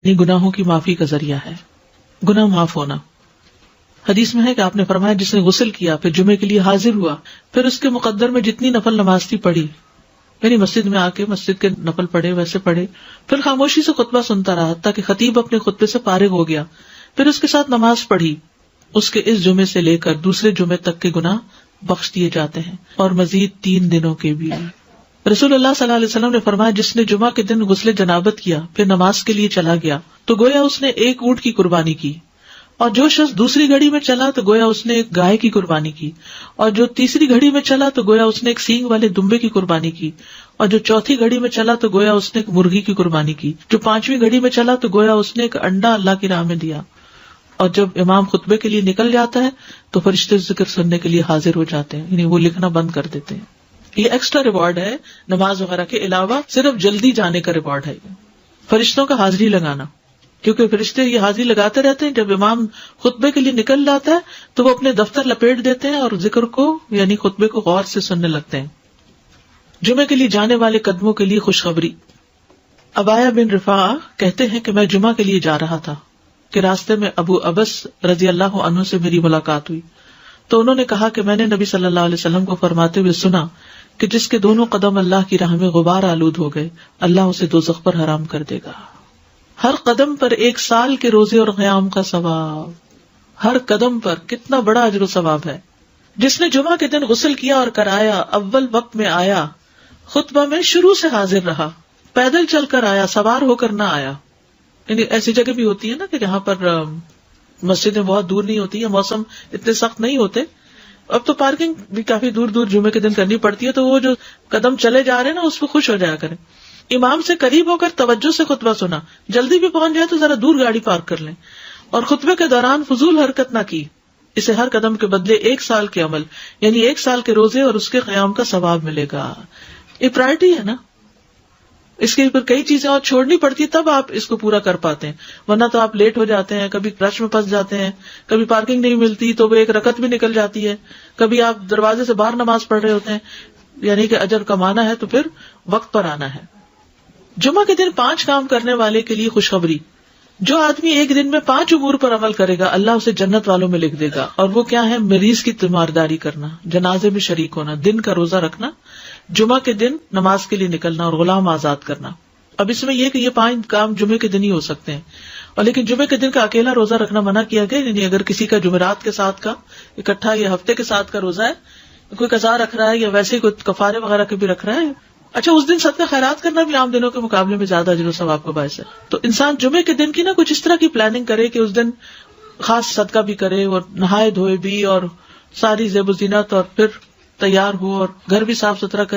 یہ گناہوں کی معافی کا ذریعہ ہے، گناہ معاف ہونا۔ حدیث میں ہے کہ آپ نے فرمایا جس نے غسل کیا پھر جمعے کے لیے حاضر ہوا، پھر اس کے مقدر میں جتنی نفل نماز تھی پڑھی، یعنی مسجد میں آ کے مسجد کے نفل پڑھے ویسے پڑھے، پھر خاموشی سے خطبہ سنتا رہا تاکہ خطیب اپنے خطبے سے فارغ ہو گیا، پھر اس کے ساتھ نماز پڑھی، اس کے اس جمعے سے لے کر دوسرے جمعے تک کے گناہ بخش دیے جاتے ہیں، اور مزید 3 دنوں کے بھی۔ رسول اللہ صلی اللہ علیہ وسلم نے فرمایا جس نے جمعہ کے دن غسل جنابت کیا پھر نماز کے لیے چلا گیا تو گویا اس نے 1 اونٹ کی قربانی کی، اور جو شخص دوسری گھڑی میں چلا تو گویا اس نے 1 گائے کی قربانی کی، اور جو تیسری گھڑی میں چلا تو گویا اس نے 1 سینگ والے دمبے کی قربانی کی، اور جو چوتھی گھڑی میں چلا تو گویا اس نے 1 مرغی کی قربانی کی، جو 5ویں گھڑی میں چلا تو گویا اس نے 1 انڈا اللہ کی راہ میں دیا۔ اور جب امام خطبے کے لیے نکل جاتا ہے تو فرشتے ذکر سننے کے لیے حاضر ہو جاتے ہیں، یعنی وہ لکھنا بند کر دیتے ہیں۔ یہ ایکسٹرا ریوارڈ ہے نماز وغیرہ کے علاوہ، صرف جلدی جانے کا ریوارڈ ہے فرشتوں کا حاضری لگانا، کیونکہ فرشتے یہ حاضری لگاتے رہتے ہیں۔ جب امام خطبے کے لیے نکل جاتا ہے تو وہ اپنے دفتر لپیٹ دیتے ہیں اور ذکر کو یعنی خطبے کو غور سے سننے لگتے ہیں۔ جمعے کے لیے جانے والے قدموں کے لیے خوشخبری۔ ابایہ بن رفاعہ کہتے ہیں کہ میں جمعہ کے لیے جا رہا تھا کہ راستے میں ابو ابس رضی اللہ عنہ سے میری ملاقات ہوئی تو انہوں نے کہا کہ میں نے نبی صلی اللہ علیہ وسلم کو فرماتے ہوئے سنا کہ جس کے دونوں قدم اللہ کی راہ میں غبار آلود ہو گئے اللہ اسے دوزخ پر حرام کر دے گا۔ ہر قدم پر 1 سال کے روزے اور قیام کا ثواب، ہر قدم پر کتنا بڑا اجر و ثواب ہے۔ جس نے جمعہ کے دن غسل کیا اور کرایا، اول وقت میں آیا، خطبہ میں شروع سے حاضر رہا، پیدل چل کر آیا، سوار ہو کر نہ آیا، یعنی ایسی جگہ بھی ہوتی ہے نا کہ جہاں پر مسجدیں بہت دور نہیں ہوتی ہیں، موسم اتنے سخت نہیں ہوتے، اب تو پارکنگ بھی کافی دور دور جمعے کے دن کرنی پڑتی ہے، تو وہ جو قدم چلے جا رہے ہیں نا اس پہ خوش ہو جایا کریں۔ امام سے قریب ہو کر توجہ سے خطبہ سنا، جلدی بھی پہنچ جائے تو ذرا دور گاڑی پارک کر لیں، اور خطبے کے دوران فضول حرکت نہ کی، اسے ہر قدم کے بدلے 1 سال کے عمل یعنی 1 سال کے روزے اور اس کے قیام کا ثواب ملے گا۔ یہ پرائرٹی ہے نا، اس کے اوپر کئی چیزیں اور چھوڑنی پڑتی تب آپ اس کو پورا کر پاتے ہیں، ورنہ تو آپ لیٹ ہو جاتے ہیں، کبھی رش میں پھنس جاتے ہیں، کبھی پارکنگ نہیں ملتی تو وہ 1 رکعت بھی نکل جاتی ہے، کبھی آپ دروازے سے باہر نماز پڑھ رہے ہوتے ہیں، یعنی کہ اجر کمانا ہے تو پھر وقت پر آنا ہے۔ جمعہ کے دن 5 کام کرنے والے کے لیے خوشخبری۔ جو آدمی ایک دن میں 5 امور پر عمل کرے گا اللہ اسے جنت والوں میں لکھ دے گا، اور وہ کیا ہے؟ مریض کی تیمارداری کرنا، جنازے میں شریک ہونا، دن کا روزہ رکھنا، جمعہ کے دن نماز کے لیے نکلنا اور غلام آزاد کرنا۔ اب اس میں یہ کہ یہ 5 کام جمعے کے دن ہی ہو سکتے ہیں، اور لیکن جمعے کے دن کا اکیلا روزہ رکھنا منع کیا گیا، یعنی اگر کسی کا جمعرات کے ساتھ کا اکٹھا یا ہفتے کے ساتھ کا روزہ ہے، کوئی قضا رکھ رہا ہے یا ویسے کوئی کفارے وغیرہ کے بھی رکھ رہا ہے، اچھا اس دن صدقہ خیرات کرنا بھی عام دنوں کے مقابلے میں زیادہ اجر و ثواب کا باعث ہے، تو انسان جمعے کے دن کی نا کچھ اس طرح کی پلاننگ کرے کہ اس دن خاص صدقہ بھی کرے اور نہائے دھوئے بھی اور ساری زیب و زینت اور پھر تیار ہو اور گھر بھی صاف ستھرا کرے۔